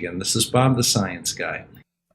Again, this is Bob the Science Guy.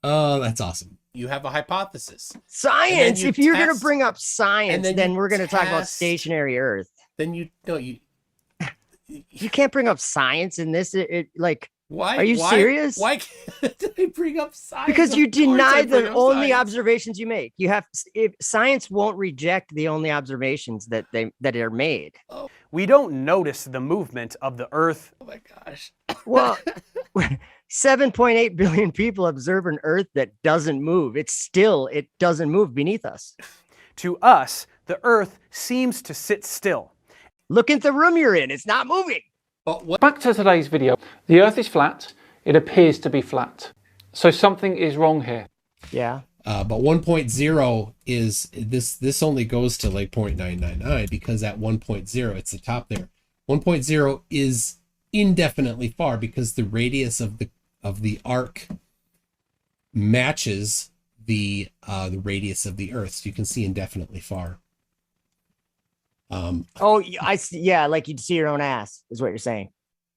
Oh, that's awesome. You have a hypothesis. Science. You if you're going to test- bring up science, and then you we're going to talk about test- stationary Earth. Then you You can't bring up science in this. Like, why? Are you serious? Why can't I bring up science? because you Of course I deny bring the up only science. observations you make. You have if science won't reject the only observations that are made. We don't notice the movement of the Earth. Oh my gosh. Well, 7.8 billion people observe an Earth that doesn't move. It doesn't move beneath us. To us, the Earth seems to sit still. Look at the room you're in. It's not moving. But what? Back to today's video. The Earth is flat. It appears to be flat. So something is wrong here. Yeah. But 1.0 is this only goes to like 0.999 because at 1.0 it's the top there. 1.0 is indefinitely far because the radius of the arc matches the radius of the Earth. So you can see indefinitely far. I see. Yeah, like you'd see your own ass is what you're saying.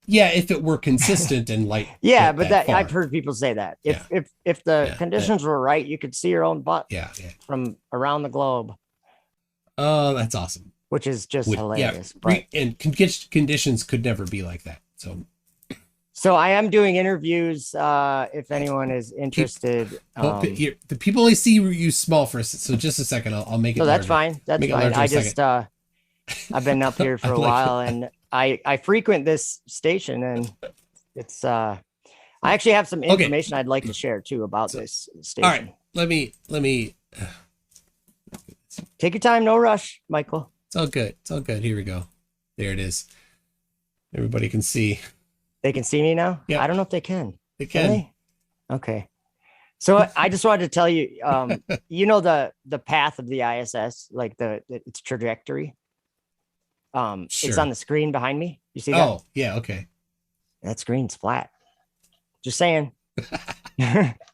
Yeah, if it were consistent and light. Yeah, but that far. I've heard people say that. If Yeah. if the Yeah, conditions were right, you could see your own butt Yeah. from around the globe, Oh, that's awesome. which is just hilarious. Yeah, and conditions could never be like that. So I am doing interviews. If anyone is interested. The people only see you small for so just a second. I'll make it. No, that's larger. fine. That's Make it fine. larger in a I just I've been up here for a while, and I frequent this station, and it's I actually have some information I'd like to share too about this station. All right, let me. Take your time, no rush, Michael. It's all good. It's all good. Here we go. There it is. Everybody can see. They can see me now? Yeah. I don't know if they can. They can. They? Okay. So I just wanted to tell you, you know, the path of the ISS, like its trajectory. It's Sure. on the screen behind me. You see that? Oh, yeah. Okay. That screen's flat. Just saying.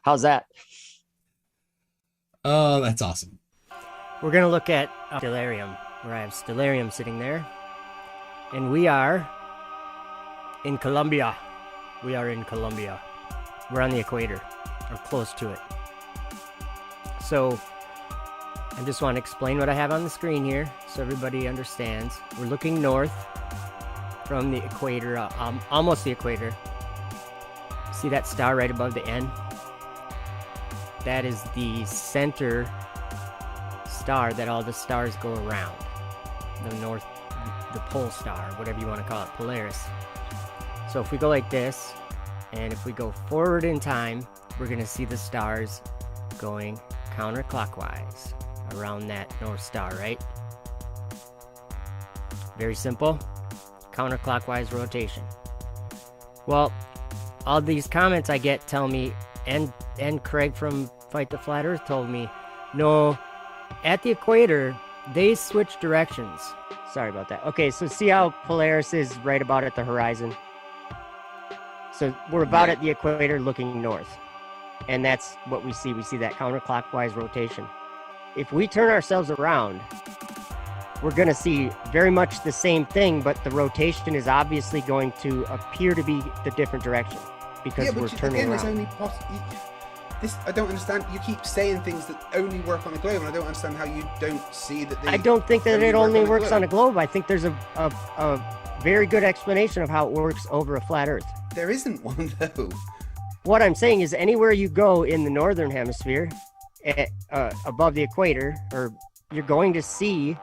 How's that? Oh, that's awesome. We're going to look at Stellarium, where I have Stellarium sitting there. And we are in Colombia. We are in Colombia. We're on the equator, or close to it. So I just want to explain what I have on the screen here so everybody understands. We're looking north from the equator, almost the equator. See that star right above the N? That is the center star that all the stars go around. The pole star, whatever you want to call it, Polaris. So if we go like this, and if we go forward in time, we're going to see the stars going counterclockwise around that North Star, right? Very simple. Counterclockwise rotation. Well, all these comments I get tell me, and Craig from Fight the Flat Earth told me, no, at the equator, they switch directions. Sorry about that. Okay, so see how Polaris is right about at the horizon? So we're about at the equator looking north. And that's what we see. We see that counterclockwise rotation. If we turn ourselves around, we're going to see very much the same thing, but the rotation is obviously going to appear to be the different direction because we're turning around. I don't understand. You keep saying things that only work on a globe, and I don't understand how you don't see that. I don't think that it only works on a globe. I think there's a very good explanation of how it works over a flat Earth. There isn't one, though. What I'm saying is anywhere you go in the northern hemisphere, above the equator, or you're going to see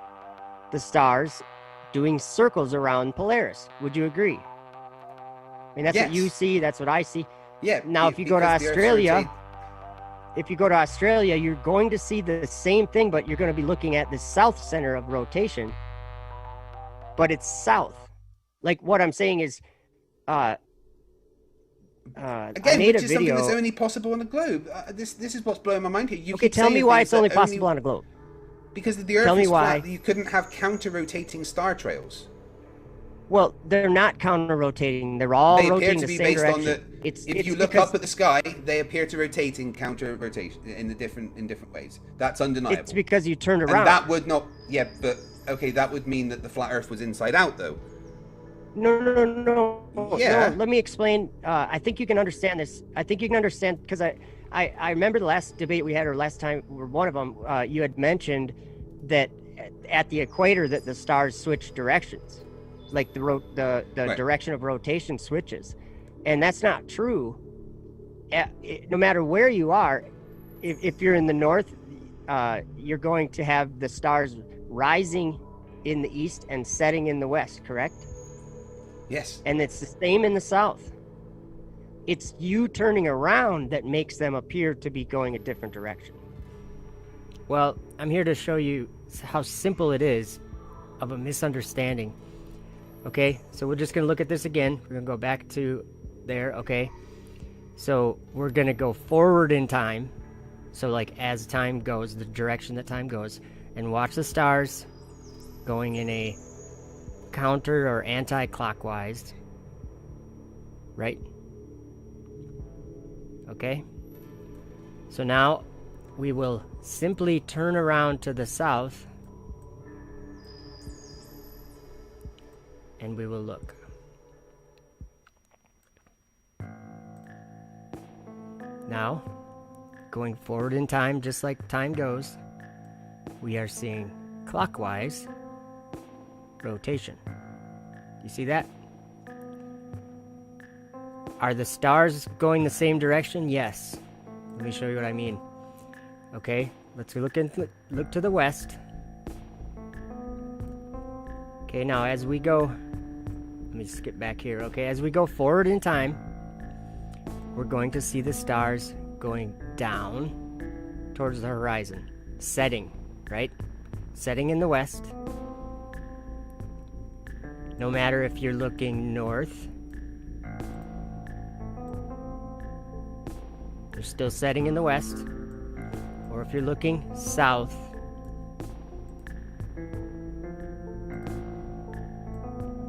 the stars doing circles around Polaris. Would you agree? I mean, that's what you see. That's what I see. Yeah. Now, if you go to Australia, you're going to see the same thing, but you're going to be looking at the south center of rotation. But it's south. Like what I'm saying is, again, I made which a is something video. that's only possible on a globe. This is what's blowing my mind here. You Okay, keep tell me saying why things it's only that possible on a globe. Because the Earth Tell me is why. flat. You couldn't have counter-rotating star trails. Well, they're not counter-rotating. They're all They appear rotating to the be same based direction. on the. If you look up at the sky, they appear to rotate in counter-rotation in different ways. That's undeniable. It's because you turned around. And that would not. Yeah, but okay, that would mean that the flat Earth was inside out, though. No. Yeah. No, let me explain. I think you can understand this. I think you can understand because I remember the last debate we had, or last time, or one of them, you had mentioned that at the equator that the stars switch directions, like the Right. direction of rotation switches, and that's not true. No matter where you are, if you're in the north, you're going to have the stars rising in the east and setting in the west, correct? Yes. And it's the same in the south. It's you turning around that makes them appear to be going a different direction. Well, I'm here to show you how simple it is of a misunderstanding. Okay, so we're just going to look at this again. We're going to go back to there, okay? So we're going to go forward in time. So like as time goes, the direction that time goes, and watch the stars going in a counter or anti-clockwise, right? Okay, so now we will simply turn around to the south and we will look. Now, going forward in time, just like time goes, we are seeing clockwise rotation. You see that? Are the stars going the same direction? Yes. Let me show you what I mean. Okay, let's look to the west. Okay, now as we go, let me skip back here. Okay, as we go forward in time, we're going to see the stars going down towards the horizon, setting, right? Setting in the west. No matter if you're looking north, they're still setting in the west. Or if you're looking south,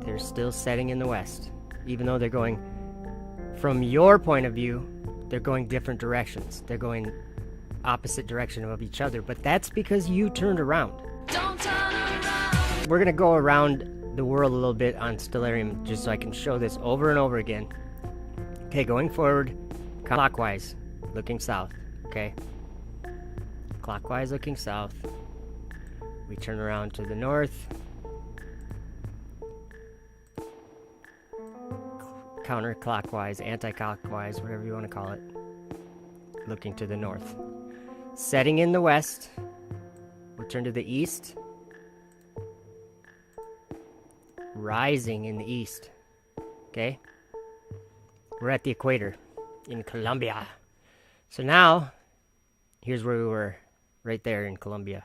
they're still setting in the west. Even though they're going, from your point of view, they're going different directions. They're going opposite direction of each other. But that's because you turned around. Don't turn around. We're going to go around the world a little bit on Stellarium just so I can show this over and over again. Okay, going forward, clockwise, looking south. Okay, clockwise looking south. We turn around to the north. Counterclockwise, anti-clockwise, whatever you want to call it. Looking to the north. Setting in the west. We turn to the east. Rising in the east. Okay? We're at the equator in Colombia. So now, here's where we were, right there in Colombia.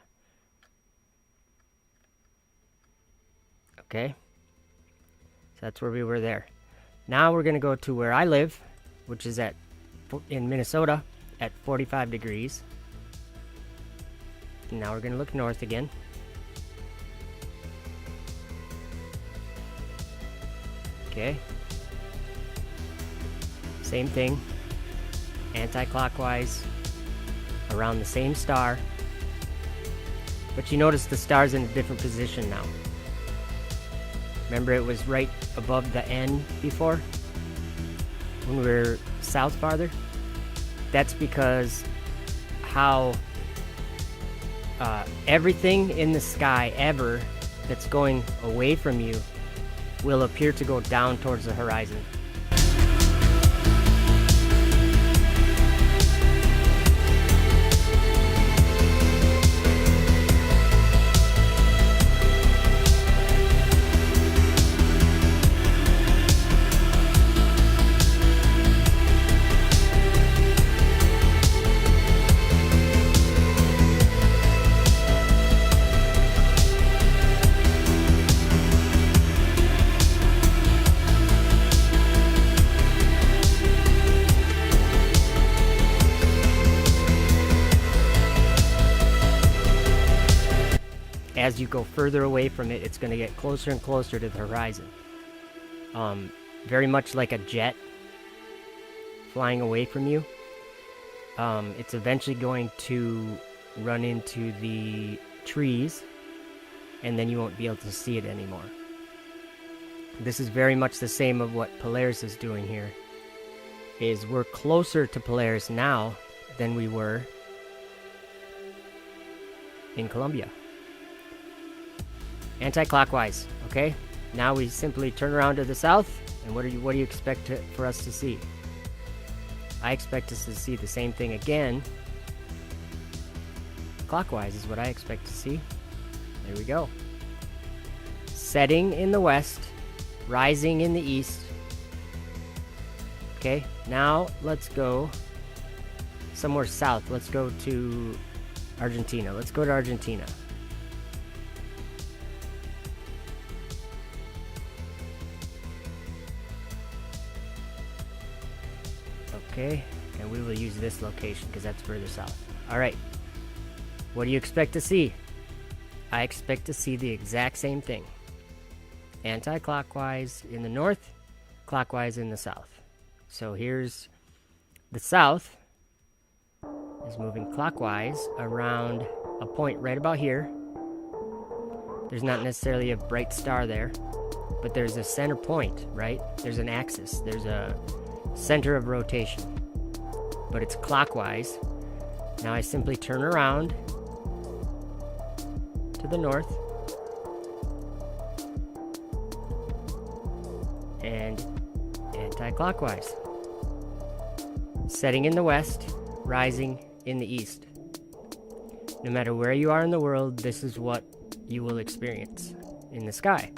Okay? So that's where we were there. Now we're going to go to where I live, which is in Minnesota at 45 degrees. And now we're going to look north again. Okay. Same thing. Anti-clockwise. Around the same star. But you notice the star's in a different position now. Remember it was right above the N before? When we were south farther? That's because how everything in the sky ever that's going away from you will appear to go down towards the horizon. As you go further away from it, it's going to get closer and closer to the horizon. Very much like a jet flying away from you. It's eventually going to run into the trees, and then you won't be able to see it anymore. This is very much the same of what Polaris is doing here. Is we're closer to Polaris now than we were in Columbia. Anti-clockwise, okay? Now we simply turn around to the south, and what do you expect for us to see? I expect us to see the same thing again. Clockwise is what I expect to see. There we go. Setting in the west, rising in the east. Okay, now let's go somewhere south. Let's go to Argentina. Let's go to Argentina. Okay, and we will use this location because that's further south. All right, what do you expect to see? I expect to see the exact same thing. Anti-clockwise in the north, clockwise in the south. So here's the south is moving clockwise around a point right about here. There's not necessarily a bright star there, but there's a center point, right? There's an axis. There's a center of rotation, but it's clockwise. Now I simply turn around to the north and anti-clockwise. Setting in the west, rising in the east. No matter where you are in the world, this is what you will experience in the sky.